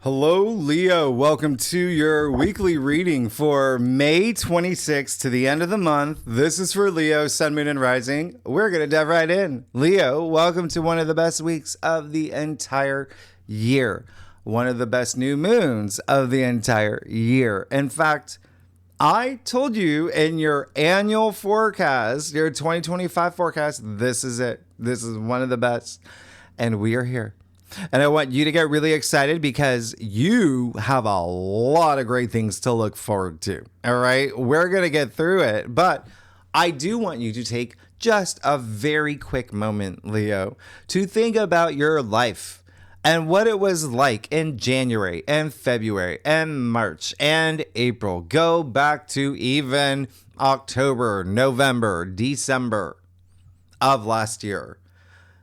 Hello, Leo. Welcome to your weekly reading for May 26th to the end of the month. This is for Leo, Sun, Moon, and Rising. We're going to dive right in. Leo, welcome to one of the best weeks of the entire year. One of the best new moons of the entire year. In fact, I told you in your annual forecast, your 2025 forecast, this is it. This is one of the best. And we are here. And I want you to get really excited because you have a lot of great things to look forward to. All right. We're going to get through it. But I do want you to take just a very quick moment, Leo, to think about your life and what it was like in January and February and March and April. Go back to even October, November, December of last year.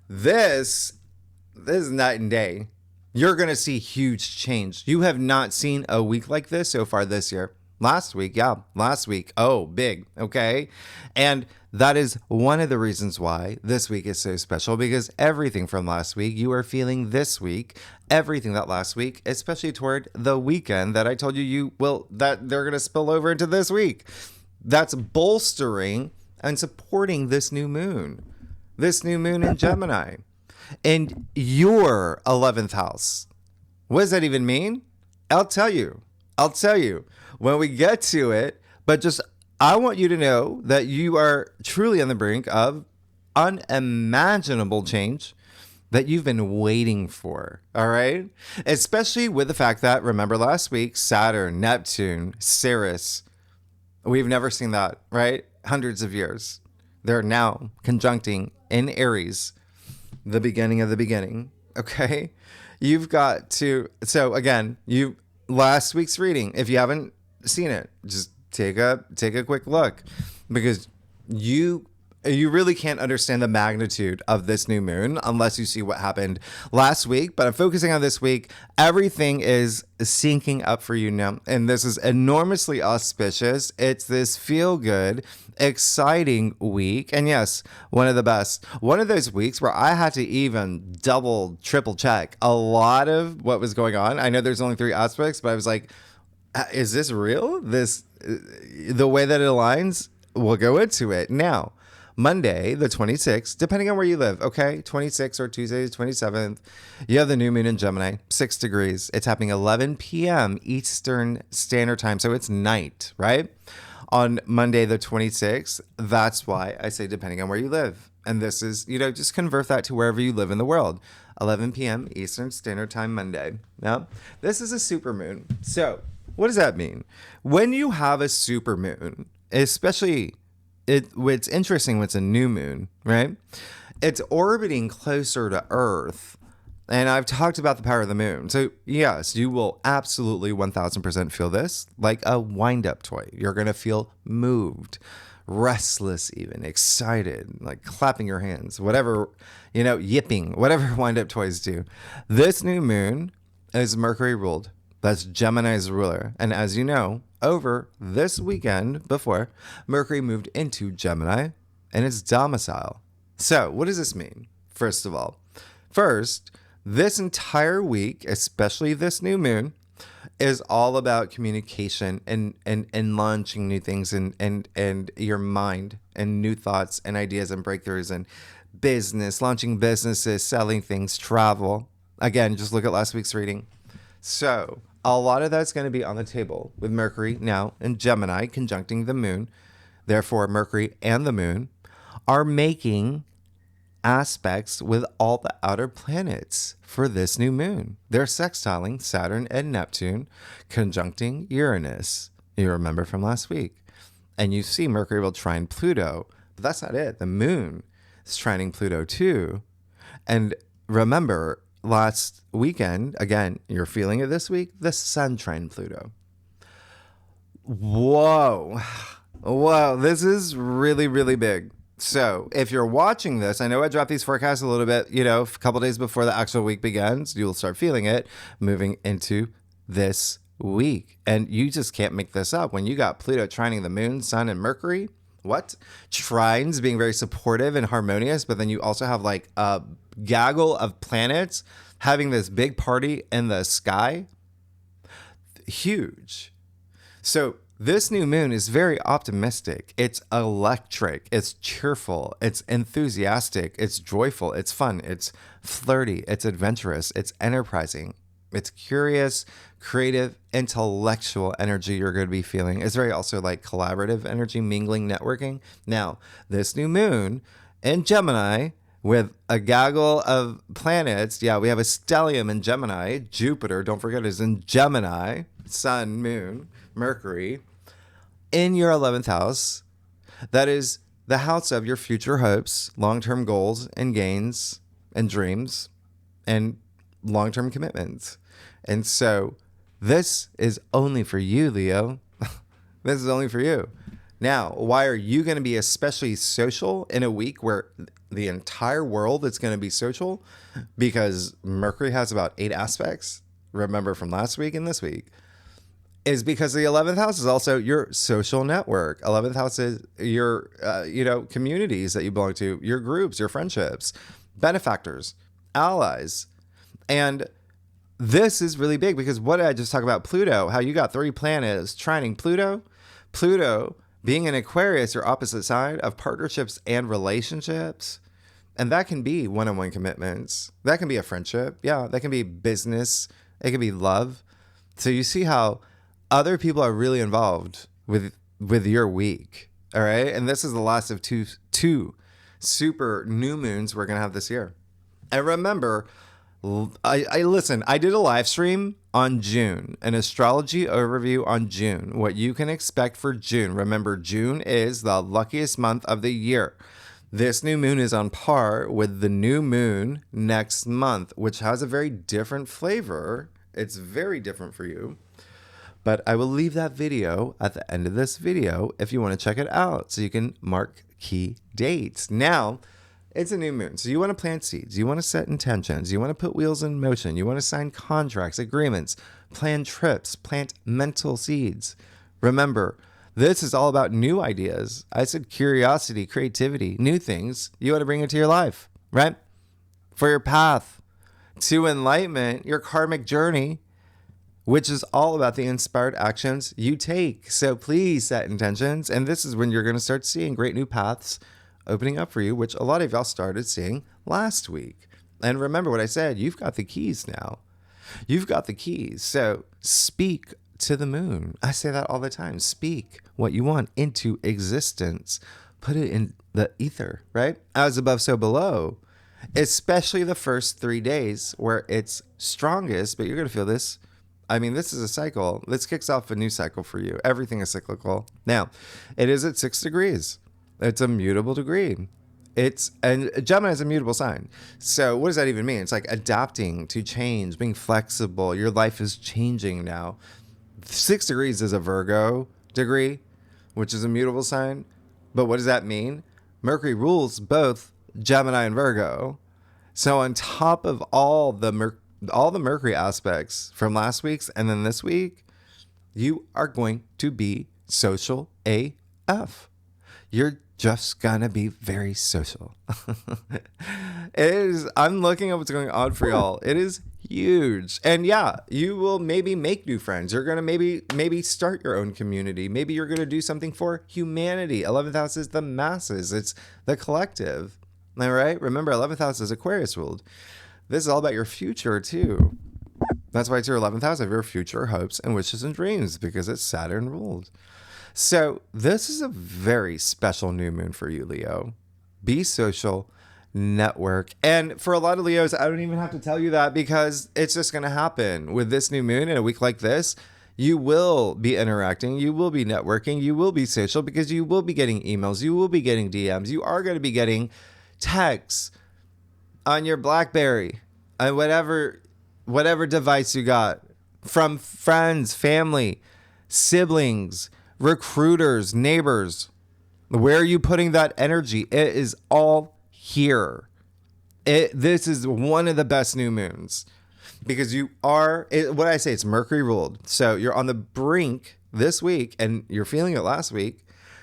This is night and day. You're going to see huge change. You have not seen a week like this so far this year. Last week. Oh, big. Okay. And that is one of the reasons why this week is so special, because everything from last week you are feeling this week, everything that last week, especially toward the weekend that I told you that they're going to spill over into this week. That's bolstering and supporting this new moon in Gemini. In your 11th house. What does that even mean? I'll tell you when we get to it. But just, I want you to know that you are truly on the brink of unimaginable change that you've been waiting for. All right. Especially with the fact that, remember last week, Saturn, Neptune, Ceres, we've never seen that, right? Hundreds of years. They're now conjuncting in Aries. The beginning of the beginning. Okay. You've got to, so again, last week's reading, if you haven't seen it, just take a quick look, because you really can't understand the magnitude of this new moon unless you see what happened last week. But I'm focusing on this week. Everything is syncing up for you now. And this is enormously auspicious. It's this feel good, exciting week. And yes, one of the best. One of those weeks where I had to even triple check a lot of what was going on. I know there's only 3 aspects, but I was like, is this real? The way that it aligns? We'll go into it now. Monday, the 26th, depending on where you live, okay? 26th or Tuesday, the 27th, you have the new moon in Gemini, 6 degrees. It's happening 11 p.m. Eastern Standard Time, so it's night, right? On Monday, the 26th, that's why I say depending on where you live. And this is, just convert that to wherever you live in the world. 11 p.m. Eastern Standard Time, Monday. Now, this is a supermoon. So, what does that mean? When you have a supermoon, especially what's interesting, what's a new moon, right? It's orbiting closer to Earth. And I've talked about the power of the moon. So yes, you will absolutely 1000% feel this like a wind-up toy. You're going to feel moved, restless, even excited, like clapping your hands, whatever, yipping, whatever wind-up toys do. This new moon is Mercury ruled. That's Gemini's ruler. And as you know, over this weekend before, Mercury moved into Gemini and its domicile. So what does this mean? First, this entire week, especially this new moon, is all about communication and launching new things and your mind and new thoughts and ideas and breakthroughs and business, launching businesses, selling things, travel. Again, just look at last week's reading. So a lot of that's going to be on the table with Mercury now in Gemini conjuncting the moon. Therefore, Mercury and the moon are making aspects with all the outer planets for this new moon. They're sextiling Saturn and Neptune, conjuncting Uranus. You remember from last week. And you see Mercury will trine Pluto, but that's not it. The moon is trining Pluto too. And remember, last weekend, again, you're feeling it this week, the sun trine Pluto. Whoa, this is really, really big. So if you're watching this, I know I dropped these forecasts a little bit, a couple days before the actual week begins. You'll start feeling it moving into this week. And you just can't make this up. When you got Pluto trining the moon, sun, and Mercury, what? Trines being very supportive and harmonious, but then you also have like a gaggle of planets having this big party in the sky. huge. So this new moon is very optimistic. It's electric. It's cheerful. It's enthusiastic. It's joyful. It's fun. It's flirty. It's adventurous. It's enterprising. It's curious, creative, intellectual energy you're going to be feeling. It's very also like collaborative energy, mingling, networking. Now, this new moon in Gemini with a gaggle of planets. Yeah, we have a stellium in Gemini. Jupiter, don't forget, is in Gemini. Sun, moon, Mercury. In your 11th house, that is the house of your future hopes, long-term goals and gains and dreams and long-term commitments. And so this is only for you, Leo. This is only for you. Now, why are you going to be especially social in a week where the entire world is going to be social? Because Mercury has about 8 aspects, remember, from last week and this week. Is because the 11th house is also your social network. 11th house is your, communities that you belong to, your groups, your friendships, benefactors, allies. And this is really big because what did I just talk about? Pluto, how you got 3 planets trining Pluto. Pluto being in Aquarius, your opposite side of partnerships and relationships. And that can be one-on-one commitments. That can be a friendship. Yeah, that can be business. It can be love. So you see how other people are really involved with your week, all right? And this is the last of two super new moons we're going to have this year. And remember, I did a live stream on June, an astrology overview on June, what you can expect for June. Remember, June is the luckiest month of the year. This new moon is on par with the new moon next month, which has a very different flavor. It's very different for you. But I will leave that video at the end of this video if you want to check it out so you can mark key dates. Now, it's a new moon, so you want to plant seeds. You want to set intentions. You want to put wheels in motion. You want to sign contracts, agreements, plan trips, plant mental seeds. Remember, this is all about new ideas. I said curiosity, creativity, new things. You want to bring into your life, right? For your path to enlightenment, your karmic journey, which is all about the inspired actions you take. So please set intentions. And this is when you're going to start seeing great new paths opening up for you, which a lot of y'all started seeing last week. And remember what I said, you've got the keys now. You've got the keys. So speak to the moon. I say that all the time. Speak what you want into existence. Put it in the ether, right? As above, so below. Especially the first 3 days where it's strongest, but you're going to feel this. I mean, this is a cycle. This kicks off a new cycle for you. Everything is cyclical. Now, it is at 6 degrees. It's a mutable degree. And Gemini is a mutable sign. So what does that even mean? It's like adapting to change, being flexible. Your life is changing now. 6 degrees is a Virgo degree, which is a mutable sign. But what does that mean? Mercury rules both Gemini and Virgo. So on top of all the Mercury aspects from last week's and then this week, you are going to be social AF. You're just gonna be very social. I'm looking at what's going on for y'all. It is huge. And yeah, you will maybe make new friends. You're gonna maybe start your own community. Maybe you're gonna do something for humanity. 11th house is the masses. It's the collective. All right? Remember, 11th house is Aquarius ruled. This is all about your future too. That's why it's your 11th house of your future hopes and wishes and dreams, because it's Saturn ruled. So this is a very special new moon for you, Leo. Be social, network. And for a lot of Leos, I don't even have to tell you that because it's just going to happen. With this new moon in a week like this, you will be interacting, you will be networking, you will be social because you will be getting emails, you will be getting DMs, you are going to be getting texts on your BlackBerry and whatever device you got from friends, family, siblings, recruiters, neighbors. Where are you putting that energy? It is all here. This is one of the best new moons because what I say, it's Mercury ruled. So you're on the brink this week and you're feeling it last week.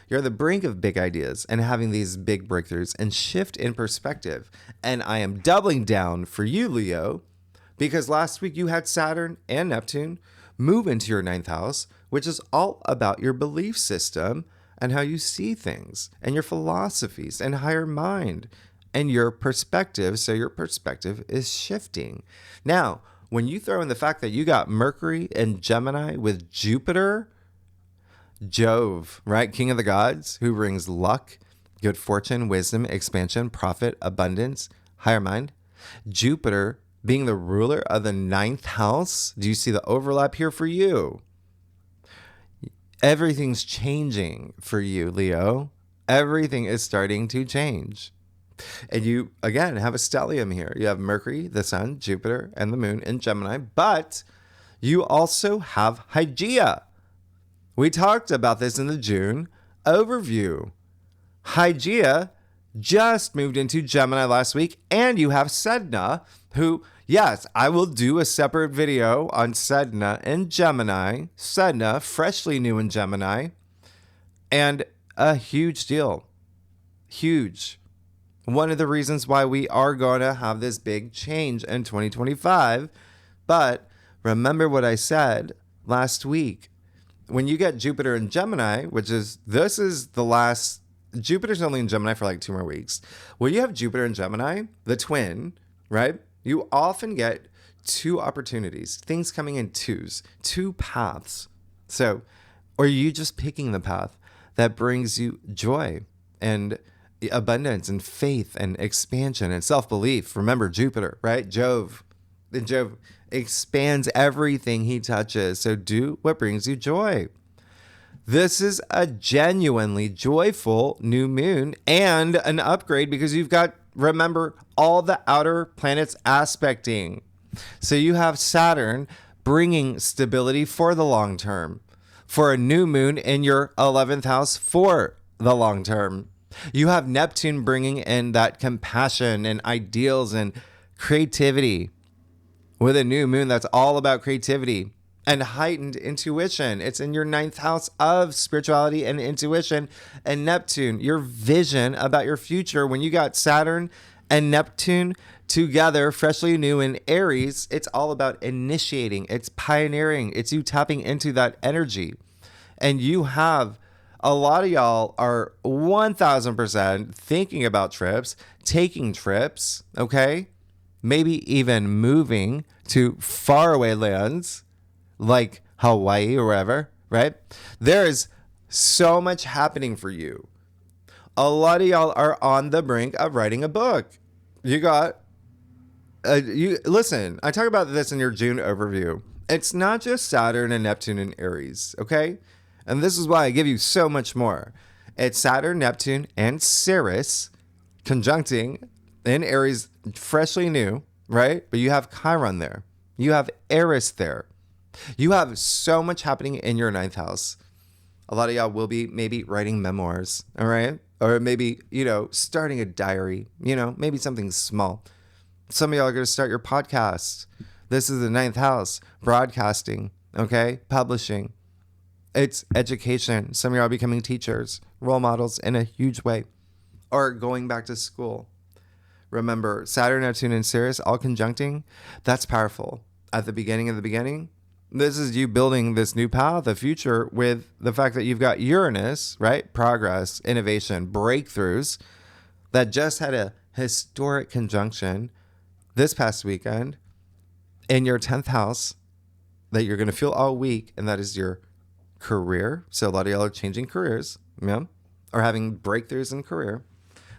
You're on the brink of big ideas and having these big breakthroughs and shift in perspective. And I am doubling down for you, Leo, because last week you had Saturn and Neptune move into your ninth house, which is all about your belief system and how you see things and your philosophies and higher mind and your perspective. So your perspective is shifting. Now, when you throw in the fact that you got Mercury and Gemini with Jupiter, Jove, right? King of the gods, who brings luck, good fortune, wisdom, expansion, profit, abundance, higher mind. Jupiter being the ruler of the ninth house. Do you see the overlap here for you? Everything's changing for you, Leo. Everything is starting to change. And you, again, have a stellium here. You have Mercury, the sun, Jupiter, and the moon in Gemini. But you also have Hygeia. We talked about this in the June overview. Hygeia just moved into Gemini last week. And you have Sedna, who, yes, I will do a separate video on Sedna in Gemini. Sedna, freshly new in Gemini. And a huge deal. Huge. One of the reasons why we are going to have this big change in 2025. But remember what I said last week. When you get Jupiter in Gemini, this is the last, Jupiter's only in Gemini for like 2 more weeks. When you have Jupiter in Gemini, the twin, right? You often get 2 opportunities, things coming in 2s, 2 paths. So, or you just picking the path that brings you joy and abundance and faith and expansion and self-belief. Remember Jupiter, right? Jove. And Jove expands everything he touches. So do what brings you joy. This is a genuinely joyful new moon and an upgrade because you've got, remember, all the outer planets aspecting. So you have Saturn bringing stability for the long term, for a new moon in your 11th house for the long term. You have Neptune bringing in that compassion and ideals and creativity with a new moon that's all about creativity and heightened intuition. It's in your 9th house of spirituality and intuition. And Neptune, your vision about your future. When you got Saturn and Neptune together, freshly new in Aries, it's all about initiating. It's pioneering. It's you tapping into that energy. And you have, a lot of y'all are 1000% thinking about trips, taking trips, okay? Maybe even moving to faraway lands like Hawaii or wherever, right? There is so much happening for you. A lot of y'all are on the brink of writing a book. You got, listen, I talk about this in your June overview. It's not just Saturn and Neptune and Aries, okay? And this is why I give you so much more. It's Saturn, Neptune, and Ceres conjuncting in Aries, freshly new, right? But you have Chiron there. You have Eris there. You have so much happening in your 9th house. A lot of y'all will be maybe writing memoirs, all right? Or maybe, starting a diary, maybe something small. Some of y'all are going to start your podcast. This is the 9th house, broadcasting, okay? Publishing. It's education. Some of y'all are becoming teachers, role models in a huge way, or going back to school. Remember, Saturn, Neptune, and Ceres all conjuncting. That's powerful. At the beginning of the beginning, this is you building this new path, the future, with the fact that you've got Uranus, right? Progress, innovation, breakthroughs that just had a historic conjunction this past weekend in your 10th house that you're going to feel all week, and that is your career. So a lot of y'all are changing careers, or having breakthroughs in career.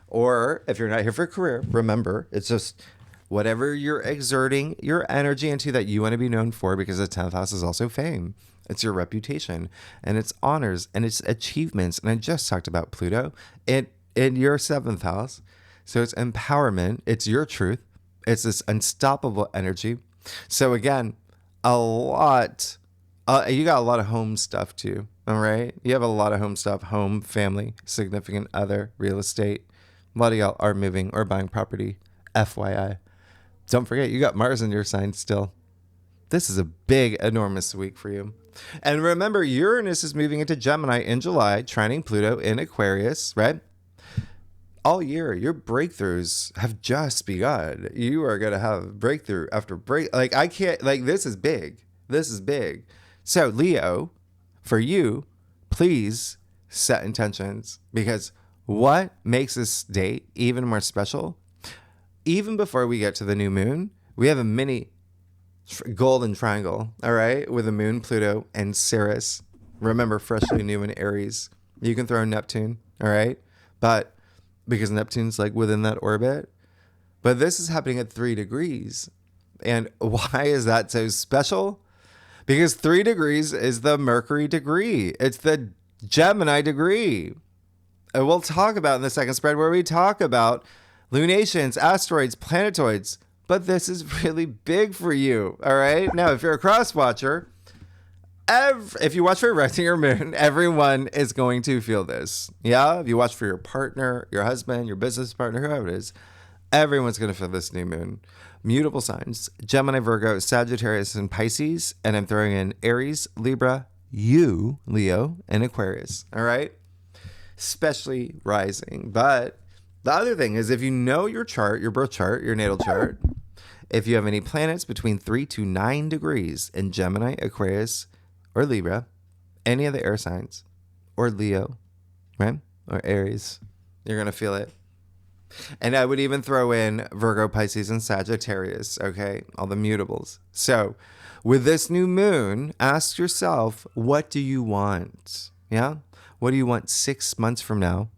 Or if you're not here for a career, remember, it's just whatever you're exerting your energy into that you want to be known for, because the 10th house is also fame. It's your reputation and it's honors and it's achievements. And I just talked about Pluto in your 7th house. So it's empowerment. It's your truth. It's this unstoppable energy. So again, you got a lot of home stuff too. All right. You have a lot of home stuff, home, family, significant other, real estate. A lot of y'all are moving or buying property. FYI. Don't forget, you got Mars in your sign still. This is a big, enormous week for you. And remember, Uranus is moving into Gemini in July, trining Pluto in Aquarius, right? All year, your breakthroughs have just begun. You are going to have breakthrough after break. This is big. This is big. So, Leo, for you, please set intentions, because what makes this date even more special, even before we get to the new moon, we have a mini golden triangle, all right, with the moon, Pluto, and Ceres. Remember, freshly new in Aries. You can throw Neptune, all right, but because Neptune's like within that orbit. But this is happening at 3 degrees. And why is that so special? Because 3 degrees is the Mercury degree. It's the Gemini degree. And we'll talk about in the second spread where we talk about lunations, asteroids, planetoids. But this is really big for you, all right? Now, if you're a cross watcher, if you watch for your rising or moon, everyone is going to feel this. Yeah? If you watch for your partner, your husband, your business partner, whoever it is, everyone's going to feel this new moon. Mutable signs: Gemini, Virgo, Sagittarius, and Pisces. And I'm throwing in Aries, Libra, you, Leo, and Aquarius. All right? Especially rising. But the other thing is, if you know your chart, your birth chart, your natal chart, if you have any planets between 3 to 9 degrees in Gemini, Aquarius, or Libra, any of the air signs, or Leo, right? Or Aries, you're going to feel it. And I would even throw in Virgo, Pisces, and Sagittarius, okay? All the mutables. So with this new moon, ask yourself, what do you want? Yeah? What do you want 6 months from now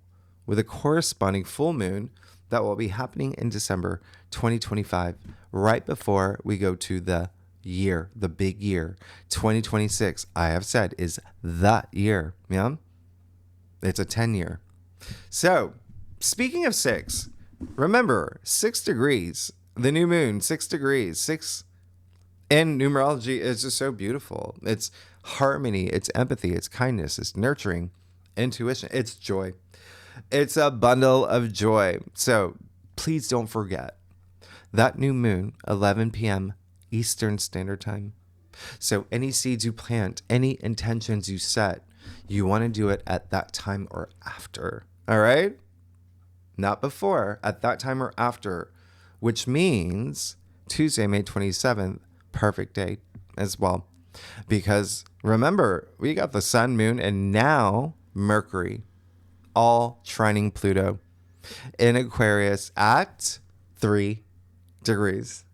with a corresponding full moon that will be happening in December 2025, right before we go to the year, the big year. 2026, I have said, is that year. Yeah? It's a 10-year. So, speaking of 6, remember, 6 degrees, the new moon, 6 degrees, 6 in numerology is just so beautiful. It's harmony, it's empathy, it's kindness, it's nurturing, intuition, it's joy. It's a bundle of joy. So please don't forget that new moon, 11 p.m. Eastern Standard Time. So any seeds you plant, any intentions you set, you want to do it at that time or after. All right? Not before, at that time or after, which means Tuesday, May 27th, perfect day as well. Because remember, we got the sun, moon, and now Mercury, all trining Pluto in Aquarius at 3 degrees.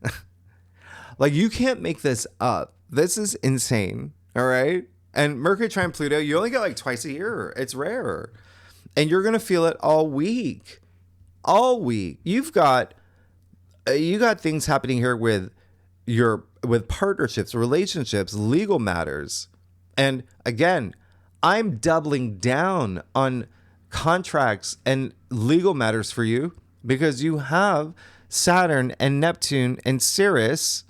Like, you can't make this up. This is insane. All right. And Mercury trine Pluto, you only get like twice a year. It's rare. And you're going to feel it all week. All week. You got things happening here with partnerships, relationships, legal matters. And again, I'm doubling down on contracts and legal matters for you because you have Saturn and Neptune and Ceres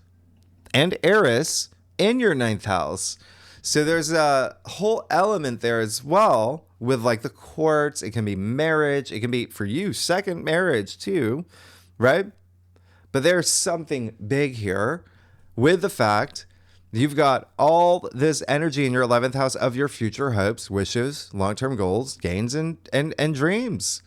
and Eris in your 9th house. So there's a whole element there as well with like the courts. It can be marriage. It can be, for you, second marriage too, right? But there's something big here with the fact you've got all this energy in your 11th house of your future hopes, wishes, long-term goals, gains, and dreams.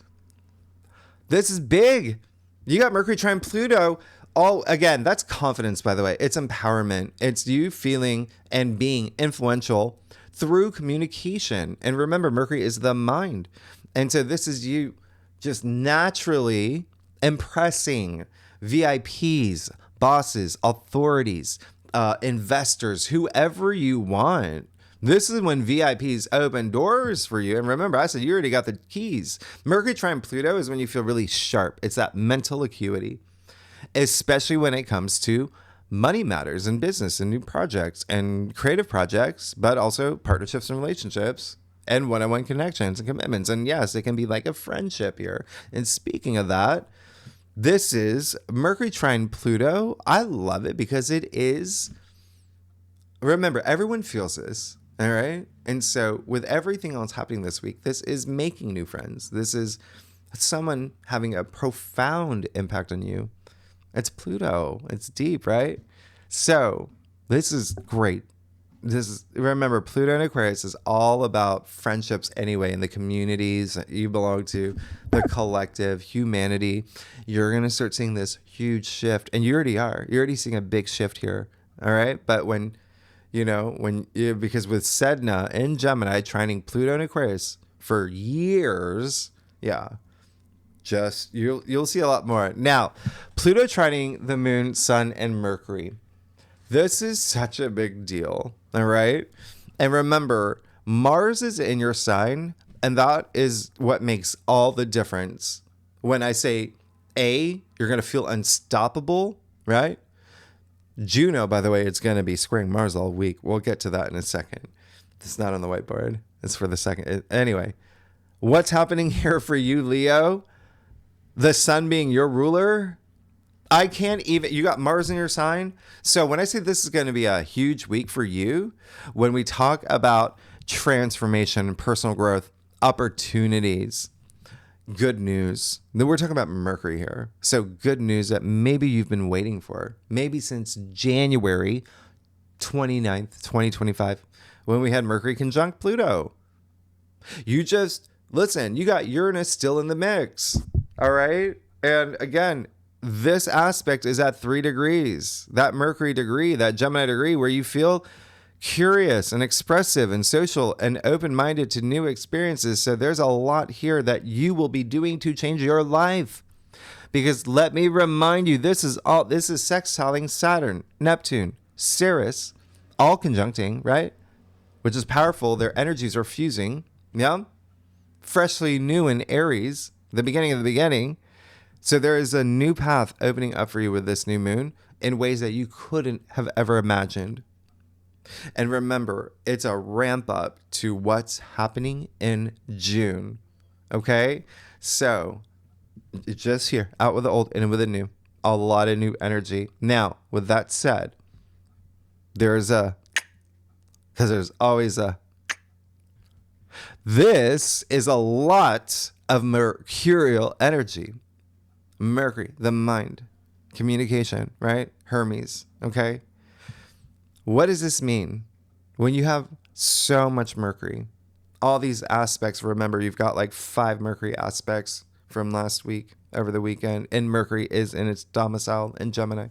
This is big. You got Mercury trine Pluto. All, again, that's confidence, by the way. It's empowerment. It's you feeling and being influential through communication. And remember, Mercury is the mind. And so this is you just naturally impressing VIPs, bosses, authorities, investors, whoever you want. This is when VIPs open doors for you. And remember, I said you already got the keys. Mercury trine Pluto is when you feel really sharp. It's that mental acuity, especially when it comes to money matters and business and new projects and creative projects, but also partnerships and relationships and one-on-one connections and commitments. And yes, it can be like a friendship here. And speaking of that, this is Mercury trine Pluto. I love it because it is, remember, everyone feels this, all right? And so with everything else happening this week, this is making new friends. This is someone having a profound impact on you. It's Pluto. It's deep, right? So this is great. Remember, Pluto and Aquarius is all about friendships anyway, and the communities that you belong to, the collective, humanity. You're going to start seeing this huge shift, and you already are. You're already seeing a big shift here, all right? But when Because with Sedna in Gemini, trining Pluto and Aquarius for years, yeah, just you'll see a lot more. Now, Pluto trining the Moon, Sun, and Mercury. This is such a big deal, all right? And remember, Mars is in your sign, and that is what makes all the difference. When I say A, you're going to feel unstoppable, right? Juno, by the way, it's going to be squaring Mars all week. We'll get to that in a second. It's not on the whiteboard. It's for the second. Anyway, what's happening here for you, Leo? The sun being your ruler. I can't even, you got Mars in your sign. So when I say this is going to be a huge week for you, when we talk about transformation, personal growth, opportunities, good news. Then we're talking about Mercury here. So good news that maybe you've been waiting for, maybe since January 29th, 2025, when we had Mercury conjunct Pluto. You just, listen, you got Uranus still in the mix. All right. And again, this aspect is at 3 degrees, that Mercury degree, that Gemini degree, where you feel curious and expressive and social and open-minded to new experiences. So there's a lot here that you will be doing to change your life. Because let me remind you, this is sextiling Saturn, Neptune, Ceres, all conjuncting, right? Which is powerful. Their energies are fusing. Yeah. Freshly new in Aries, the beginning of the beginning. So there is a new path opening up for you with this new moon in ways that you couldn't have ever imagined. And remember, it's a ramp up to what's happening in June. Okay? So it's just here, out with the old, in with the new. A lot of new energy. Now, with that said, because there's always a, this is a lot of mercurial energy. Mercury, the mind, communication, right? Hermes, okay? What does this mean? When you have so much Mercury, all these aspects, remember, you've got like 5 Mercury aspects from last week, over the weekend, and Mercury is in its domicile in Gemini.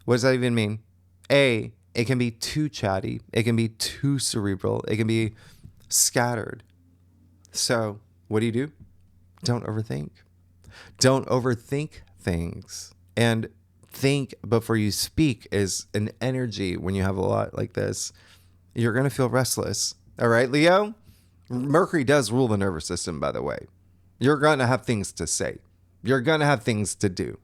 What does that even mean? A, it can be too chatty. It can be too cerebral. It can be scattered. So what do? Don't overthink. Don't overthink things, and think before you speak is an energy. When you have a lot like this, you're going to feel restless. All right, Leo? Mercury does rule the nervous system, by the way. You're going to have things to say. You're going to have things to do.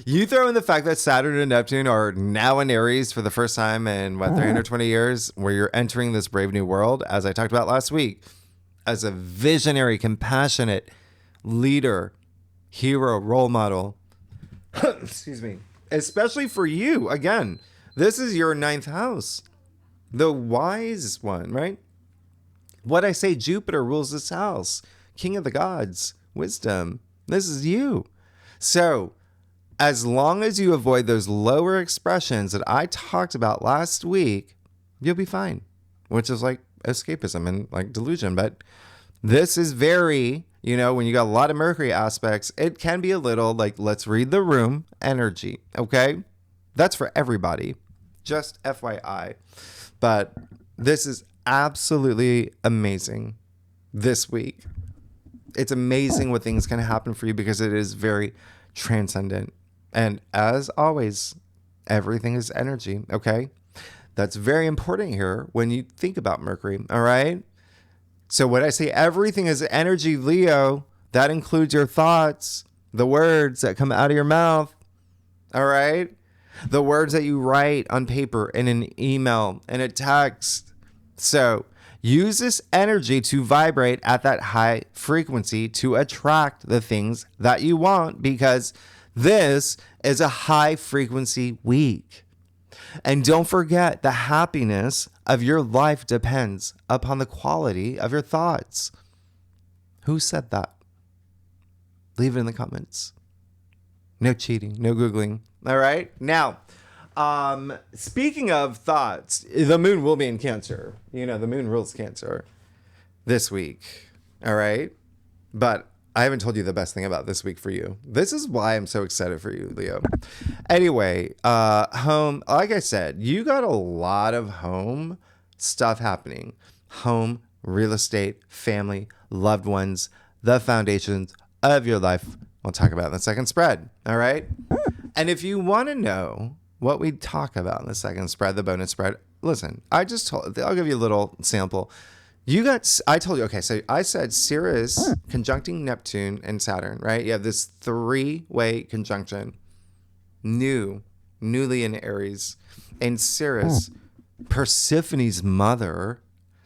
You throw in the fact that Saturn and Neptune are now in Aries for the first time in 320 years, where you're entering this brave new world, as I talked about last week, as a visionary, compassionate leader, hero, role model. Excuse me. Especially for you. Again, this is your 9th house. The wise one, right? What I say, Jupiter rules this house. King of the gods, wisdom. This is you. So as long as you avoid those lower expressions that I talked about last week, you'll be fine. Which is like escapism and like delusion. But this is very, when you got a lot of Mercury aspects, it can be a little like, let's read the room energy. Okay. That's for everybody. Just FYI. But this is absolutely amazing this week. It's amazing what things can happen for you because it is very transcendent. And as always, everything is energy. Okay. That's very important here when you think about Mercury. All right. So when I say everything is energy, Leo, that includes your thoughts, the words that come out of your mouth, all right? The words that you write on paper, in an email, in a text. So use this energy to vibrate at that high frequency to attract the things that you want, because this is a high frequency week. And don't forget, the happiness of your life depends upon the quality of your thoughts. Who said that? Leave it in the comments. No cheating, no Googling. All right. Now, speaking of thoughts, the moon will be in Cancer. The moon rules Cancer this week. All right. But I haven't told you the best thing about this week for you. This is why I'm so excited for you, Leo. Anyway, home, like I said, you got a lot of home stuff happening. Home, real estate, family, loved ones, the foundations of your life. We'll talk about in the second spread. All right. And if you want to know what we talk about in the second spread, the bonus spread, listen, I'll give you a little sample. I told you, okay, so I said Ceres conjuncting Neptune and Saturn, right? You have this 3-way conjunction, newly in Aries. And Ceres, Persephone's mother,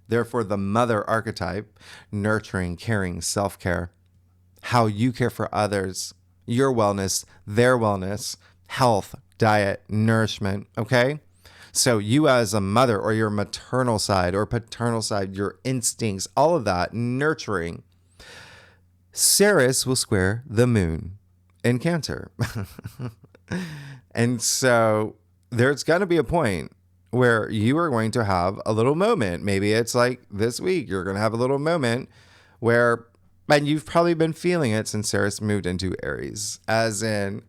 therefore the mother archetype, nurturing, caring, self-care, how you care for others, your wellness, their wellness, health, diet, nourishment, okay? So you as a mother or your maternal side or paternal side, your instincts, all of that, nurturing. Ceres will square the moon in Cancer. And so there's going to be a point where you are going to have a little moment. Maybe it's like this week, you're going to have a little moment where, and you've probably been feeling it since Ceres moved into Aries, as in,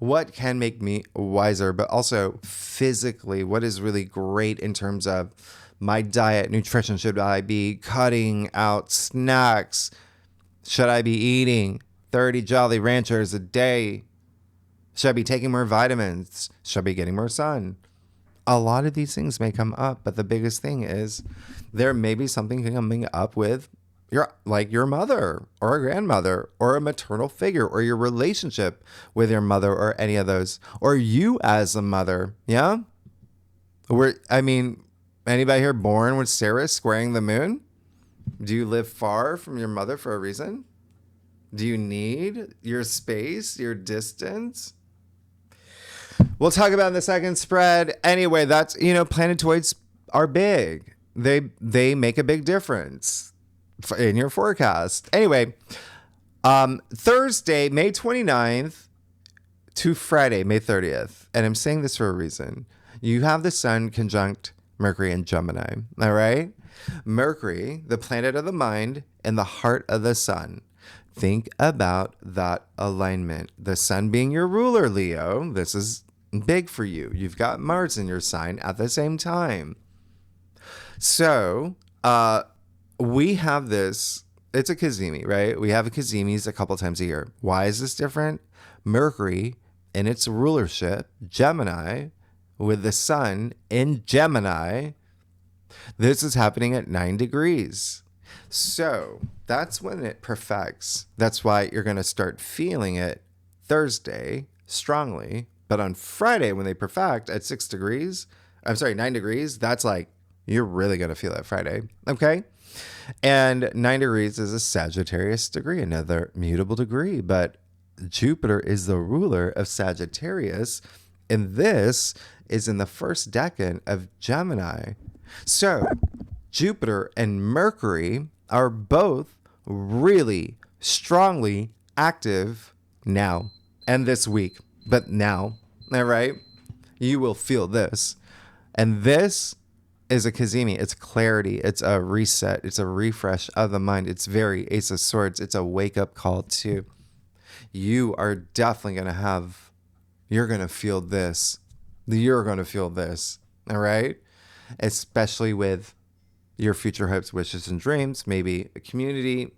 what can make me wiser, but also physically, what is really great in terms of my diet, nutrition? Should I be cutting out snacks? Should I be eating 30 Jolly Ranchers a day? Should I be taking more vitamins? Should I be getting more sun? A lot of these things may come up, but the biggest thing is there may be something coming up with your mother or a grandmother or a maternal figure or your relationship with your mother or any of those, or you as a mother. Yeah. Anybody here born with Ceres squaring the moon? Do you live far from your mother for a reason? Do you need your space, your distance? We'll talk about in the second spread. Anyway, that's, planetoids are big. They make a big difference in your forecast. Anyway, Thursday, May 29th to Friday, May 30th. And I'm saying this for a reason. You have the sun conjunct Mercury in Gemini. All right. Mercury, the planet of the mind, and the heart of the sun. Think about that alignment. The sun being your ruler, Leo. This is big for you. You've got Mars in your sign at the same time. So, we have this, it's a Cazimi, right? We have a Cazimis a couple times a year. Why is this different? Mercury in its rulership, Gemini, with the sun in Gemini, this is happening at 9 degrees. So that's when it perfects. That's why you're going to start feeling it Thursday strongly. But on Friday, when they perfect at 9 degrees, that's like, you're really going to feel it Friday. Okay. And 9 degrees is a Sagittarius degree, another mutable degree. But Jupiter is the ruler of Sagittarius. And this is in the first decan of Gemini. So Jupiter and Mercury are both really strongly active now and this week. But now, all right, you will feel this. And this is a Cazimi. It's clarity. It's a reset. It's a refresh of the mind. It's very Ace of Swords. It's a wake-up call too. You are definitely you're going to feel this. You're going to feel this. All right? Especially with your future hopes, wishes, and dreams. Maybe a community,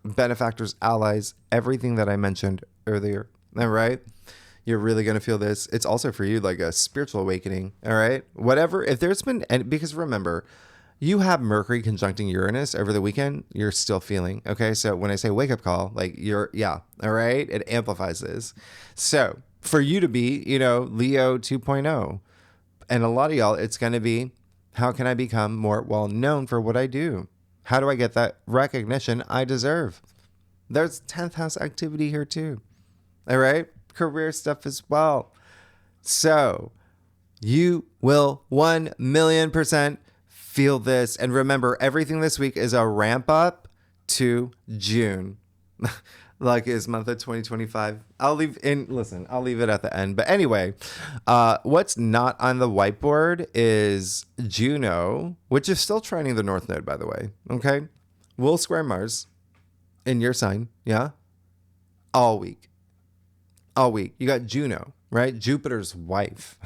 benefactors, allies, everything that I mentioned earlier. All right? You're really going to feel this. It's also for you like a spiritual awakening. All right. Whatever. If there's been, and because remember, you have Mercury conjuncting Uranus over the weekend, you're still feeling. Okay. So when I say wake up call, like all right. It amplifies this. So for you to be, Leo 2.0, and a lot of y'all, it's going to be, how can I become more well known for what I do? How do I get that recognition I deserve? There's 10th house activity here too. All right. Career stuff as well. So you will 1,000,000% feel this. And remember, everything this week is a ramp up to June. Like is month of 2025. I'll leave it at the end. But anyway, what's not on the whiteboard is Juno, which is still trining the North Node, by the way. Okay. Will square Mars in your sign. Yeah. All week. All week. You got Juno, right? Jupiter's wife.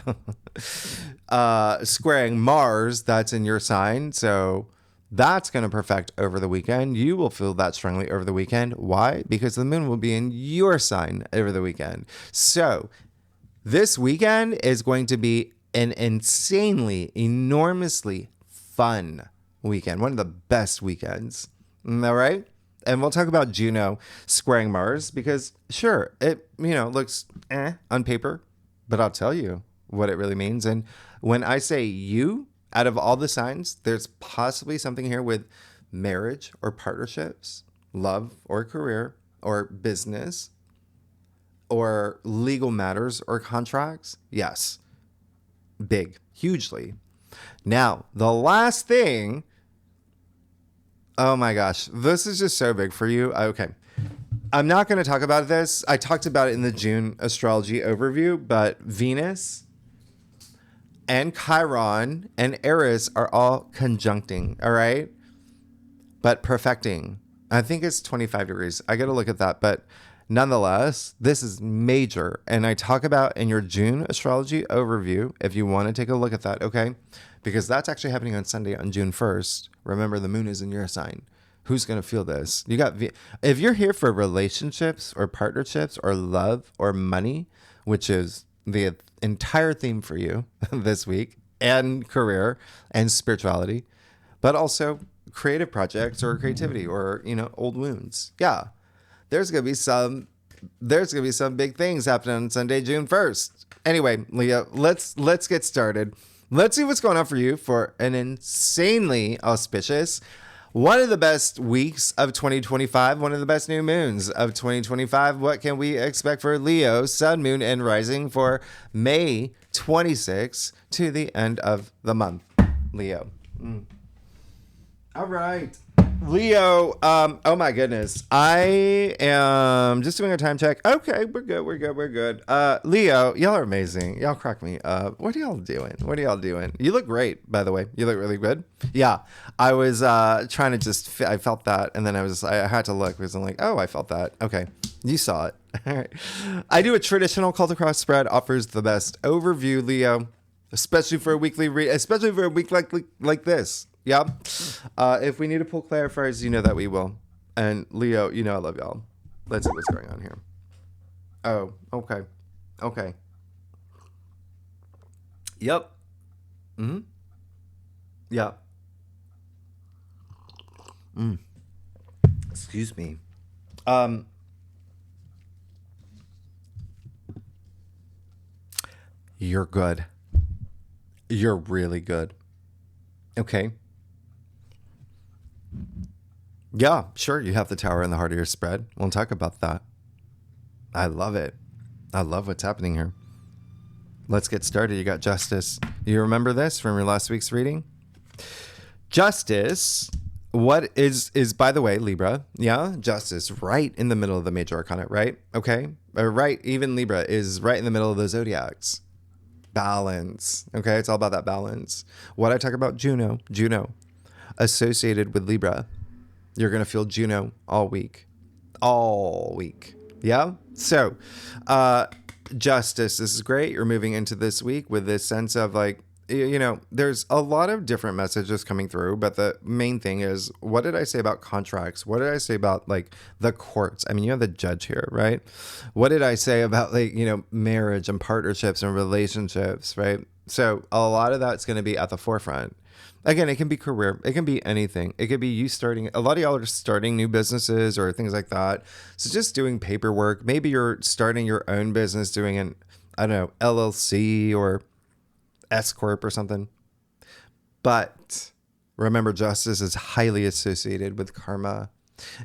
Squaring Mars, that's in your sign. So that's going to perfect over the weekend. You will feel that strongly over the weekend. Why? Because the moon will be in your sign over the weekend. So this weekend is going to be an insanely, enormously fun weekend. One of the best weekends. All right? And we'll talk about Juno squaring Mars because, sure, it looks on paper, but I'll tell you what it really means. And when I say you, out of all the signs, there's possibly something here with marriage or partnerships, love or career or business or legal matters or contracts. Yes, big, hugely. Now, the last thing. Oh my gosh, this is just so big for you. Okay. I'm not going to talk about this. I talked about it in the June astrology overview, but Venus and Chiron and Eris are all conjuncting, all right? But perfecting. I think it's 25 degrees. I got to look at that. But nonetheless, this is major. And I talk about in your June astrology overview, if you want to take a look at that, okay? Because that's actually happening on Sunday on June 1st. Remember, the moon is in your sign. Who's going to feel this? If you're here for relationships or partnerships or love or money, which is the entire theme for you this week, and career and spirituality, but also creative projects or creativity or, old wounds. Yeah. There's going to be some big things happening on Sunday, June 1st. Anyway, Leo, let's get started. Let's see what's going on for you for an insanely auspicious, one of the best weeks of 2025, one of the best new moons of 2025. What can we expect for Leo, sun, moon, and rising for May 26 to the end of the month? Leo. All right. Leo, oh my goodness. I am just doing a time check. Okay, we're good. Leo, y'all are amazing. Y'all crack me up. What are y'all doing? You look great, by the way. You look really good. Yeah, I was trying to I felt that, and then I had to look because I'm like, oh, I felt that. Okay, you saw it. All right. I do a traditional cult across spread, offers the best overview, Leo, especially for a weekly especially for a week like this. Yeah. If we need to pull clarifiers, you know that we will. And Leo, I love y'all. Let's see what's going on here. Oh, okay. Okay. Yep. Mm-hmm. Yeah. Excuse me. You're good. You're really good. Okay. Yeah, sure. You have the tower in the heart of your spread. We'll talk about that. I love it. I love what's happening here. Let's get started. You got Justice. You remember this from your last week's reading? Justice, what is by the way, Libra. Yeah, Justice, right in the middle of the major arcana, right? Okay. Right, even Libra is right in the middle of the zodiacs. Balance. Okay, it's all about that balance. What I talk about, Juno, associated with Libra. You're going to feel Juno all week. Yeah? So, Justice, this is great. You're moving into this week with this sense of there's a lot of different messages coming through, but the main thing is, what did I say about contracts? What did I say about the courts? I mean, you have the judge here, right? What did I say about marriage and partnerships and relationships, right? So a lot of that's going to be at the forefront. Again, it can be career. It can be anything. It could be you starting. A lot of y'all are starting new businesses or things like that. So just doing paperwork. Maybe you're starting your own business, doing an, LLC or S Corp or something. But remember, Justice is highly associated with karma.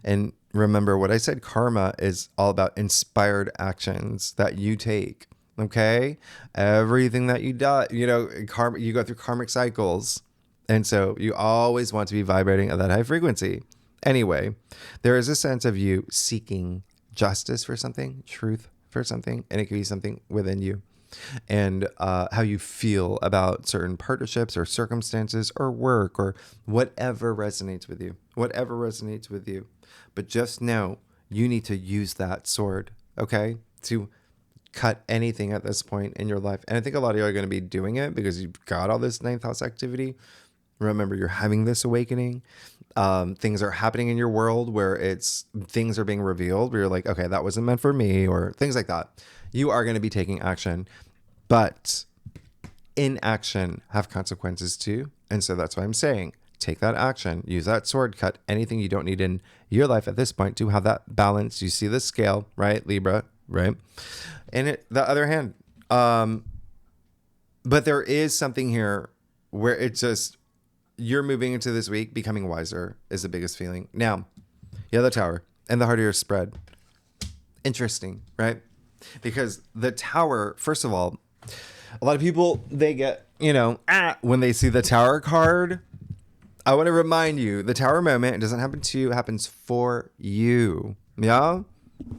And remember what I said, karma is all about inspired actions that you take. Okay? Everything that you do, karma, you go through karmic cycles. And so you always want to be vibrating at that high frequency. Anyway, there is a sense of you seeking justice for something, truth for something, and it could be something within you. and how you feel about certain partnerships or circumstances or work or whatever resonates with you, But just know you need to use that sword, okay, to cut anything at this point in your life. And I think a lot of you are going to be doing it because you've got all this ninth house activity. Remember, you're having this awakening. Things are happening in your world where things are being revealed where you're like, okay, that wasn't meant for me, or things like that. You are going to be taking action, but inaction have consequences too. And so that's why I'm saying, take that action, use that sword, cut anything you don't need in your life at this point to have that balance. You see the scale, right? Libra, right? And the other hand, but there is something here where it's just, you're moving into this week, becoming wiser is the biggest feeling. Now, you have the Tower and the heart of your spread. Interesting, right? Because the Tower, first of all, a lot of people, they get, when they see the Tower card. I want to remind you, the Tower moment, it doesn't happen to you, it happens for you. Yeah?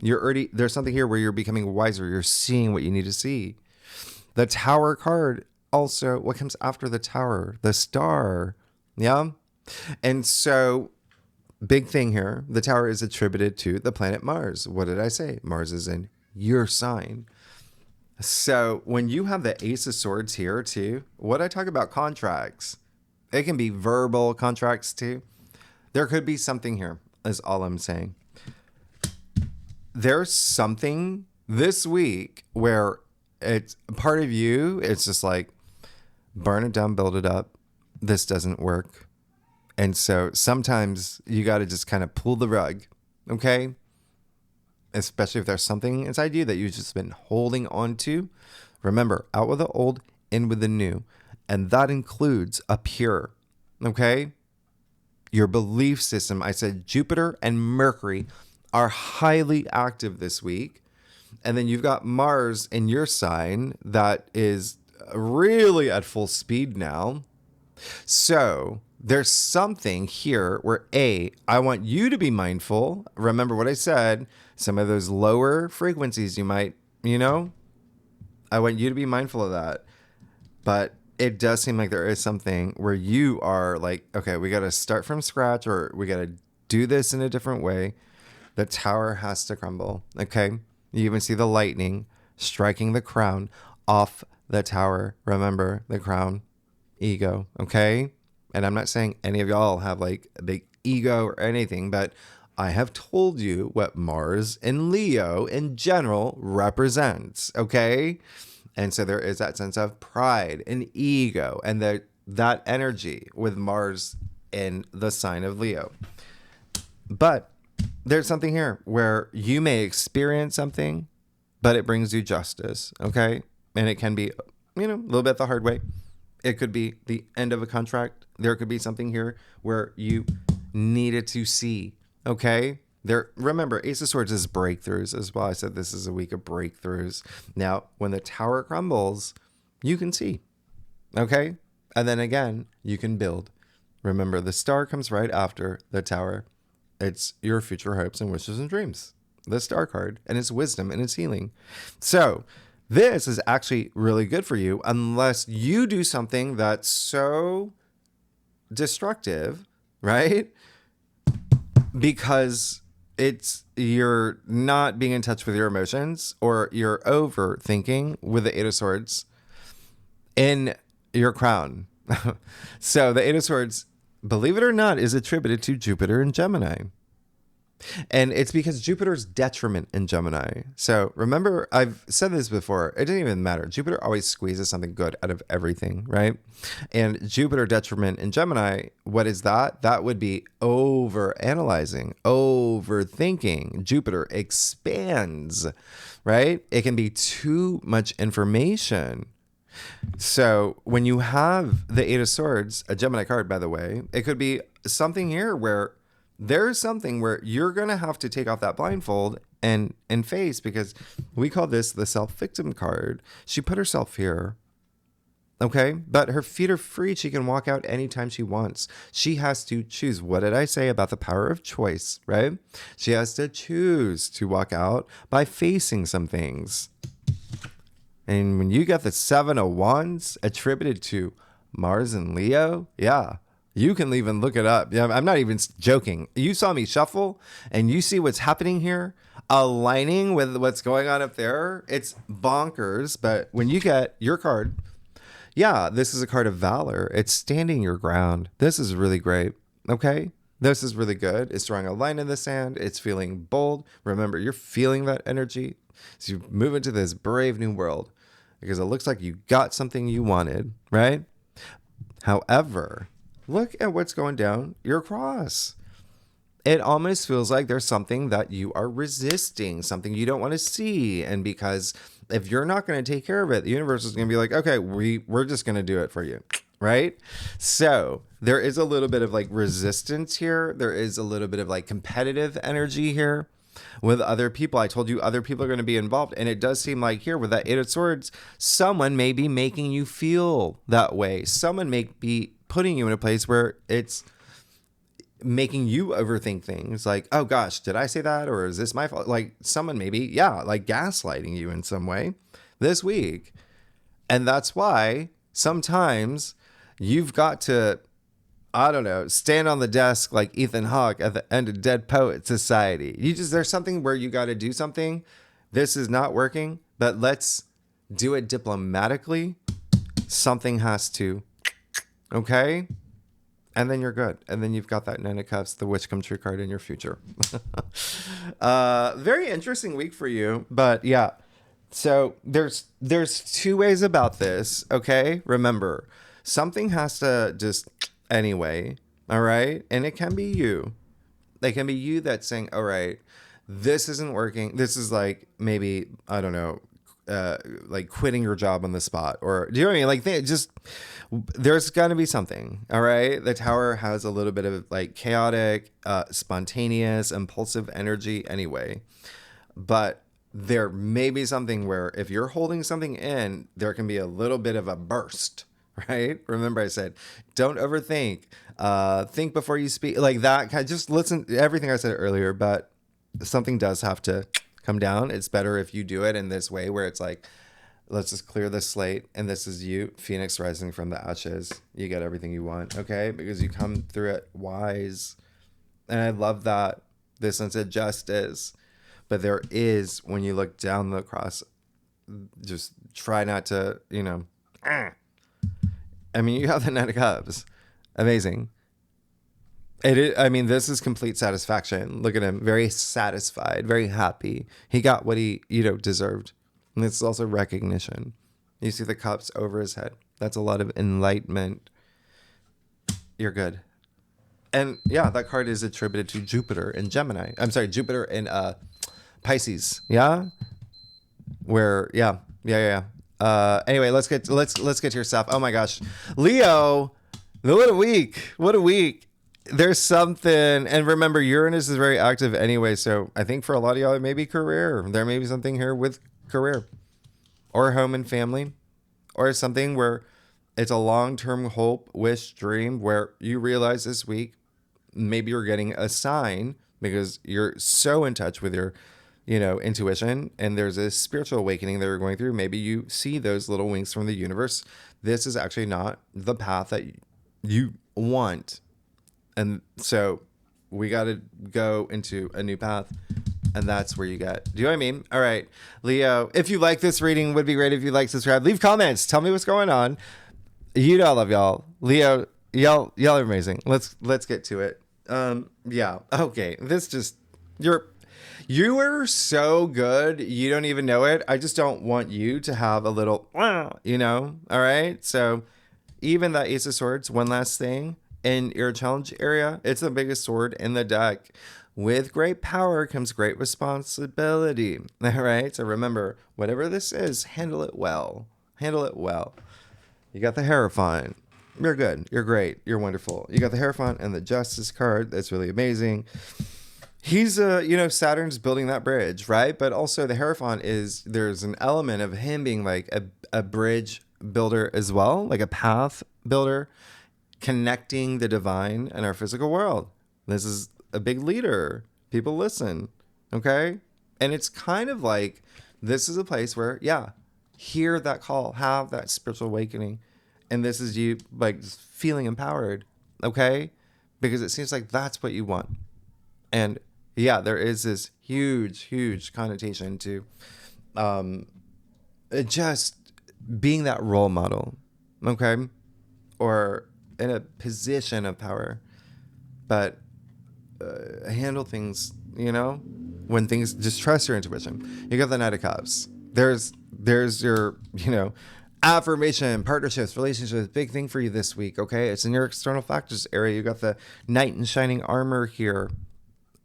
There's something here where you're becoming wiser. You're seeing what you need to see. The Tower card, also, what comes after the Tower? The Star. Yeah? And so, big thing here, the Tower is attributed to the planet Mars. What did I say? Mars is in your sign. So, when you have the Ace of Swords here, too, what I talk about contracts, it can be verbal contracts, too. There could be something here, is all I'm saying. There's something this week where it's part of you, it's just like, burn it down, build it up. This doesn't work. And so sometimes you got to just kind of pull the rug, okay? Especially if there's something inside you that you've just been holding on to. Remember, out with the old, in with the new. And that includes up here, okay? Your belief system. I said Jupiter and Mercury are highly active this week. And then you've got Mars in your sign that is really at full speed now. So there's something here where I want you to be mindful. Remember what I said, some of those lower frequencies you might, I want you to be mindful of that. But it does seem like there is something where you are like, okay, we got to start from scratch, or we got to do this in a different way. The Tower has to crumble. Okay. You even see the lightning striking the crown off the Tower. Remember the crown, ego. Okay. And I'm not saying any of y'all have like a big ego or anything, but I have told you what Mars and Leo in general represents. Okay. And so there is that sense of pride and ego and that energy with Mars in the sign of Leo. But there's something here where you may experience something, but it brings you justice, okay? And it can be, a little bit the hard way. It could be the end of a contract. There could be something here where you needed to see, okay? Remember, Ace of Swords is breakthroughs as well. I said this is a week of breakthroughs. Now, when the Tower crumbles, you can see, okay? And then again, you can build. Remember, the Star comes right after the Tower. It's your future hopes and wishes and dreams. The Star card, and it's wisdom and it's healing. So this is actually really good for you unless you do something that's so destructive, right? Because you're not being in touch with your emotions, or you're overthinking with the Eight of Swords in your crown. So the Eight of Swords, believe it or not, is attributed to Jupiter and Gemini. And it's because Jupiter's detriment in Gemini. So remember, I've said this before, it didn't even matter. Jupiter always squeezes something good out of everything, right? And Jupiter detriment in Gemini, what is that? That would be over-analyzing, overthinking. Jupiter expands, right? It can be too much information. So when you have the Eight of Swords, a Gemini card, by the way, it could be something here where there's something where you're going to have to take off that blindfold and face, because we call this the self-victim card. She put herself here, okay? But her feet are free. She can walk out anytime she wants. She has to choose. What did I say about the power of choice, right? She has to choose to walk out by facing some things. And when you get the 7 of Wands attributed to Mars and Leo, yeah, you can even look it up. Yeah, I'm not even joking. You saw me shuffle and you see what's happening here, aligning with what's going on up there. It's bonkers. But when you get your card, yeah, this is a card of valor. It's standing your ground. This is really great. Okay. This is really good. It's drawing a line in the sand. It's feeling bold. Remember, you're feeling that energy. So you move into this brave new world because it looks like you got something you wanted, right? However, look at what's going down your cross. It almost feels like there's something that you are resisting, something you don't want to see. And because if you're not going to take care of it, the universe is going to be like, okay, we're just going to do it for you. Right? So there is a little bit of like resistance here. There is a little bit of like competitive energy here with other people. I told you other people are going to be involved. And it does seem like here with that 8 of Swords, someone may be making you feel that way. Someone may be putting you in a place where it's making you overthink things like, oh gosh, did I say that? Or is this my fault? Like someone maybe, yeah, like gaslighting you in some way this week. And that's why sometimes you've got to, I don't know, stand on the desk like Ethan Hawke at the end of Dead Poet Society. There's something where you got to do something. This is not working, but let's do it diplomatically. Something has to, okay? And then you're good. And then you've got that 9 of Cups, the Wish Come True card in your future. Very interesting week for you, but yeah. So there's 2 ways about this, okay? Remember, something has to just anyway, all right? And it can be you. It can be you that's saying, all right, this isn't working. This is like maybe, I don't know, like quitting your job on the spot, or do you know what I mean? Like there's got to be something, all right? The Tower has a little bit of like chaotic, spontaneous, impulsive energy anyway, but there may be something where if you're holding something in, there can be a little bit of a burst, right? Remember I said, don't overthink, think before you speak, like that. Just listen to everything I said earlier, but something does have to come down. It's better if you do it in this way where it's like, let's just clear the slate. And this is you, Phoenix rising from the ashes. You get everything you want, okay? Because you come through it wise. And I love that, this sense of justice. But there is, when you look down the cross, just try not to, I mean, you have the 9 of Cups. Amazing. It is, I mean, this is complete satisfaction. Look at him. Very satisfied, very happy. He got what he, deserved. And it's also recognition. You see the cups over his head. That's a lot of enlightenment. You're good. And yeah, that card is attributed to Jupiter in Gemini. I'm sorry, Jupiter in Pisces. Yeah. Where, yeah. Anyway, let's get to your stuff. Oh my gosh. Leo, what a week. What a week. There's something, and remember, Uranus is very active anyway, so I think for a lot of y'all, it may be career. There may be something here with career or home and family, or something where it's a long-term hope, wish, dream, where you realize this week, maybe you're getting a sign because you're so in touch with your, intuition, and there's a spiritual awakening that you're going through. Maybe you see those little winks from the universe. This is actually not the path that you want. And so we got to go into a new path, and that's where you get. Do you know what I mean? All right, Leo, if you like this reading, would be great if you like, subscribe, leave comments, tell me what's going on. I love y'all. Leo, y'all are amazing. Let's get to it. Yeah. Okay. You are so good. You don't even know it. I just don't want you to have a little, all right. So even that Ace of Swords, one last thing. In your challenge area, it's the biggest sword in the deck. With great power comes great responsibility. All right. So remember, whatever this is, handle it well. Handle it well. You got the Hierophant. You're good. You're great. You're wonderful. You got the Hierophant and the Justice card. That's really amazing. He's, Saturn's building that bridge, right? But also the Hierophant there's an element of him being like a bridge builder as well, like a path builder, connecting the divine and our physical world. This is a big leader. People listen, okay? And it's kind of like, this is a place where, yeah, hear that call, have that spiritual awakening. And this is you like feeling empowered, okay? Because it seems like that's what you want. And yeah, there is this huge connotation to just being that role model, okay? Or in a position of power. But handle things, when things, just trust your intuition. You got the Knight of Cups. There's your, affirmation, partnerships, relationships, big thing for you this week, okay? It's in your external factors area. You got the Knight in shining armor here,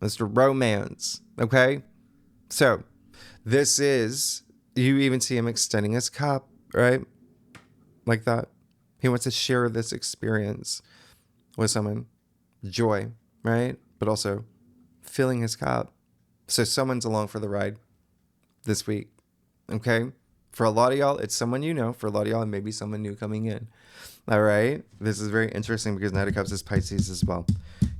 Mr. Romance, okay? So this is, you even see him extending his cup, right? Like that. He wants to share this experience with someone. Joy, right? But also filling his cup. So someone's along for the ride this week, okay? For a lot of y'all, it's someone you know. For a lot of y'all, it may be someone new coming in. All right? This is very interesting because Knight of Cups is Pisces as well.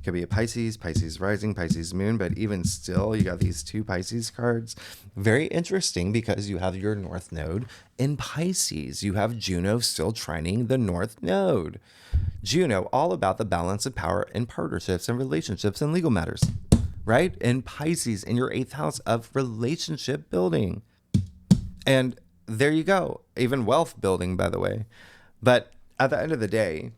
Could be a Pisces rising, Pisces moon, but even still, you got these 2 Pisces cards. Very interesting because you have your North Node in Pisces. You have Juno still trining the North Node. Juno, all about the balance of power in partnerships and relationships and legal matters, right? In Pisces, in your 8th house of relationship building. And there you go. Even wealth building, by the way. But at the end of the day,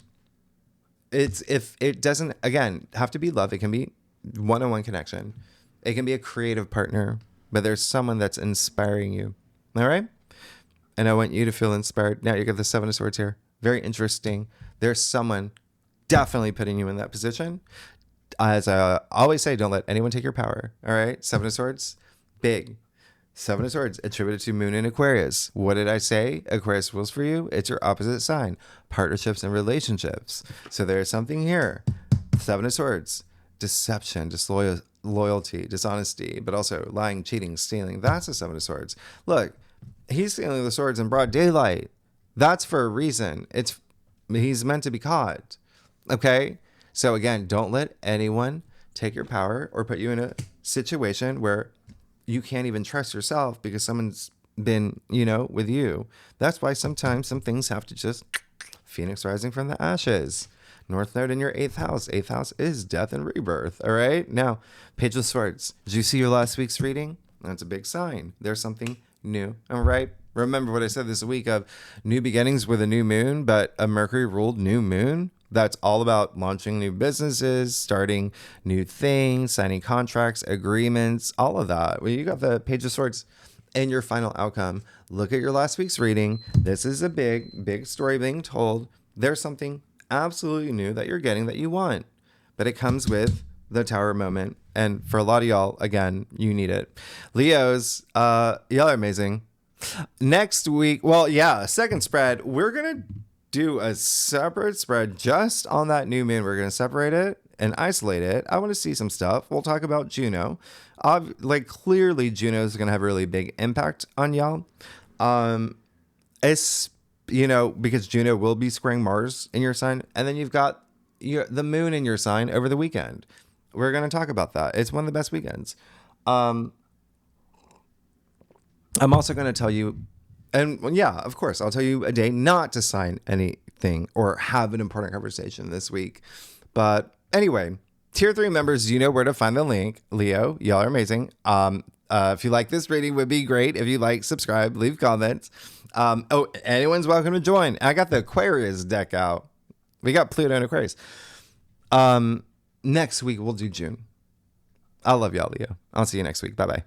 if it doesn't, again, have to be love. It can be one-on-one connection. It can be a creative partner, but there's someone that's inspiring you. All right? And I want you to feel inspired. Now you got the 7 of Swords here. Very interesting. There's someone definitely putting you in that position. As I always say, don't let anyone take your power. All right? 7 of Swords, big. 7 of Swords attributed to Moon in Aquarius. What did I say? Aquarius rules for you. It's your opposite sign. Partnerships and relationships. So there's something here. 7 of Swords. Deception, disloyalty, dishonesty, but also lying, cheating, stealing. That's a 7 of Swords. Look, he's stealing the swords in broad daylight. That's for a reason. He's meant to be caught. Okay? So again, don't let anyone take your power or put you in a situation where you can't even trust yourself because someone's been, with you. That's why sometimes some things have to just Phoenix rising from the ashes. North Node in your 8th house. 8th house is death and rebirth. All right. Now, Page of Swords. Did you see your last week's reading? That's a big sign. There's something new. All right. Remember what I said this week of new beginnings with a new moon, but a Mercury ruled new moon. That's all about launching new businesses, starting new things, signing contracts, agreements, all of that. Well, you got the Page of Swords in your final outcome. Look at your last week's reading. This is a big story being told. There's something absolutely new that you're getting that you want, but it comes with the Tower moment. And for a lot of y'all, again, you need it. Leos, y'all are amazing. Next week, second spread, we're going to do a separate spread just on that new moon. We're going to separate it and isolate it. I want to see some stuff. We'll talk about Juno. Clearly Juno is going to have a really big impact on y'all. It's, because Juno will be squaring Mars in your sign. And then you've got the moon in your sign over the weekend. We're going to talk about that. It's one of the best weekends. I'm also going to tell you, and yeah, of course, I'll tell you a day not to sign anything or have an important conversation this week. But anyway, Tier 3 members, you know where to find the link. Leo, y'all are amazing. If you like this reading, would be great. If you like, subscribe, leave comments. Anyone's welcome to join. I got the Aquarius deck out. We got Pluto and Aquarius. Next week, we'll do June. I love y'all, Leo. I'll see you next week. Bye-bye.